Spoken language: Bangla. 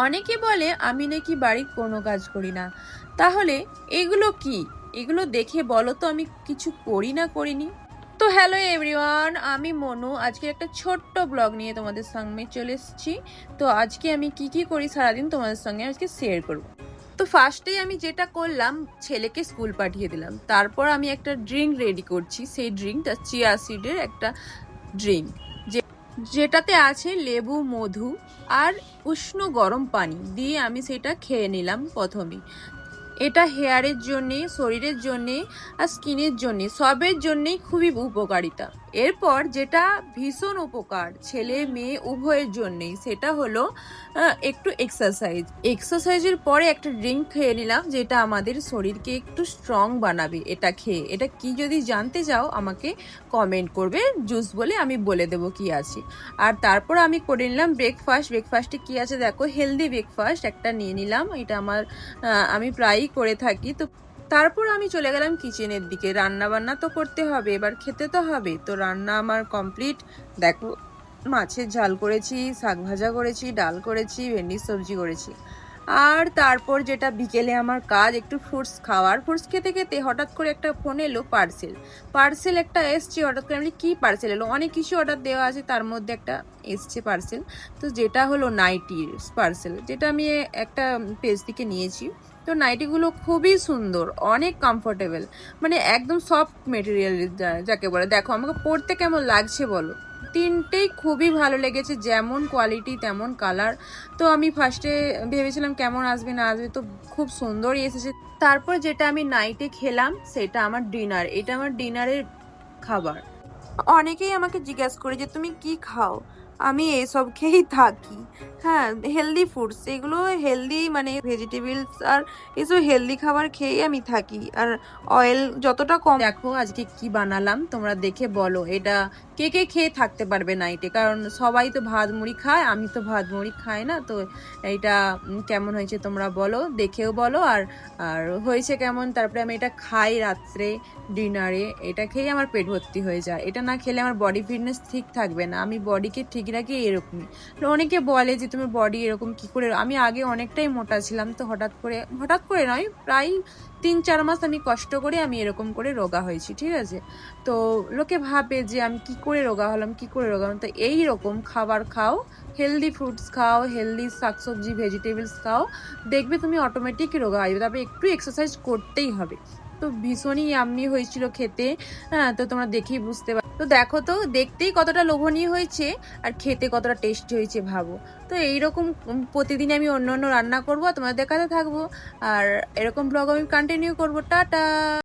অনেকে বলে আমি নাকি বাড়ির কোনো কাজ করি না। তাহলে এগুলো কি? এগুলো দেখে বলো তো আমি কিছু করি না করিনি। তো হ্যালো এভরিওয়ান, আমি মনু। আজকে একটা ছোট্ট ব্লগ নিয়ে তোমাদের সামনে চলে এসেছি। তো আজকে আমি কি কি করি সারাদিন তোমাদের সঙ্গে আজকে শেয়ার করব। তো ফার্স্টেই আমি যেটা করলাম, ছেলেকে স্কুল পাঠিয়ে দিলাম। তারপর আমি একটা ড্রিঙ্ক রেডি করছি। সেই ড্রিঙ্কটা চিয়া সিডের একটা ড্রিঙ্ক, যেটাতে আছে লেবু, মধু আর উষ্ণ গরম পানি দিয়ে আমি সেটা খেয়ে নিলাম প্রথমেই। এটা হেয়ারের জন্যে, শরীরের জন্যে আর স্কিনের জন্যে, সবের জন্যেই খুবই উপকারিতা। এরপর যেটা ভীষণ উপকার ছেলে মেয়ে উভয়ের জন্যেই, সেটা হলো একটু এক্সারসাইজের পরে একটা ড্রিঙ্ক খেয়ে নিলাম, যেটা আমাদের শরীরকে একটু স্ট্রং বানাবে। এটা খেয়ে এটা কি যদি জানতে চাও আমাকে কমেন্ট করবে, জুস বলে আমি বলে দেবো কি আছে। আর তারপর আমি করে নিলাম ব্রেকফাস্টে কি আছে দেখো, হেলদি ব্রেকফাস্ট একটা নিয়ে নিলাম। এটা আমার আমি প্রায়ই করে থাকি। তো তারপর আমি চলে গেলাম কিচেনের দিকে। রান্না বান্না তো করতে হবে, এবার খেতে তো হবে। তো রান্না আমার কমপ্লিট। দেখো, মাছের ঝাল করেছি, শাক ভাজা করেছি, ডাল করেছি, ভেন্ডির সবজি করেছি। আর তারপর যেটা বিকেলে আমার কাজ, একটু ফ্রুটস খাওয়ার। ফ্রুটস খেতে খেতে হঠাৎ করে একটা ফোন এলো, পার্সেল একটা এসছে। হঠাৎ করে আমি কি পার্সেল এলো, অনেক কিছু অর্ডার দেওয়া আছে, তার মধ্যে একটা এসছে পার্সেল। তো যেটা হলো নাইটির পার্সেল, যেটা আমি একটা পেজ থেকে নিয়েছি। তো নাইটিগুলো খুবই সুন্দর, অনেক কমফোর্টেবল, মানে একদম সফট মেটেরিয়াল যাকে বলে। দেখো আমাকে পরতে কেমন লাগছে বলো। তিনটেই খুবই ভালো লেগেছে, যেমন কোয়ালিটি তেমন কালার। তো আমি ফার্স্টে ভেবেছিলাম কেমন আসবে না আসবে, তো খুব সুন্দরই এসেছে। তারপর যেটা আমি নাইটে খেলাম সেটা আমার ডিনার। এটা আমার ডিনারের খাবার। অনেকেই আমাকে জিজ্ঞাসা করে যে তুমি কি খাও। আমি এসব খেয়েই থাকি। হ্যাঁ, হেলদি ফুডস, এগুলো হেলদি, মানে ভেজিটেবলস আর এসব হেলদি খাবার খেয়েই আমি থাকি। আর অয়েল যতটা কম। দেখো আজকে কি বানালাম তোমরা দেখে বলো। এটা কে কে খেয়ে থাকতে পারবে নাইটে, কারণ সবাই তো ভাত মুড়ি খায়, আমি তো ভাত মুড়ি খাই না। তো এইটা কেমন হয়েছে তোমরা বলো, দেখেও বলো। আর আর হয়েছে কেমন। তারপরে আমি এটা খাই রাত্রে ডিনারে। এটা খেয়ে আমার পেট ভর্তি হয়ে যায়। এটা না খেলে আমার বডি ফিটনেস ঠিক থাকবে না। আমি বডিকে ঠিক রাখি এরকমই। অনেকে বলে যে তুমি বডি এরকম কি করে। আমি আগে অনেকটাই মোটা ছিলাম, তো হঠাৎ করে নয়, প্রায় 3-4 মাস আমি কষ্ট করে আমি এরকম করে রোগা হয়েছি, ঠিক আছে। তো লোকে ভাবে যে আমি কি করে রোগা হলাম। তো এই রকম খাবার খাও, হেলদি ফ্রুটস খাও, হেলদি শাকসবজি ভেজিটেবলস খাও, দেখবে তুমি অটোমেটিক রোগা হয়ে যাবে। তারপরে একটু এক্সারসাইজ করতেই হবে। তো ভীষণই ইয়াম্মি হয়েছিল খেতে। হ্যাঁ, তো তোমরা দেখেই বুঝতে পারো। তো দেখো তো, দেখতেই কতটা লোভনীয় হয়েছে আর খেতে কতটা টেস্টি হয়েছে ভাবো। তো এইরকম প্রতিদিন আমি অন্য অন্য রান্না করবো, তোমাদের দেখাতে থাকবো। আর এরকম ব্লগ আমি কন্টিনিউ করবো। টাটা।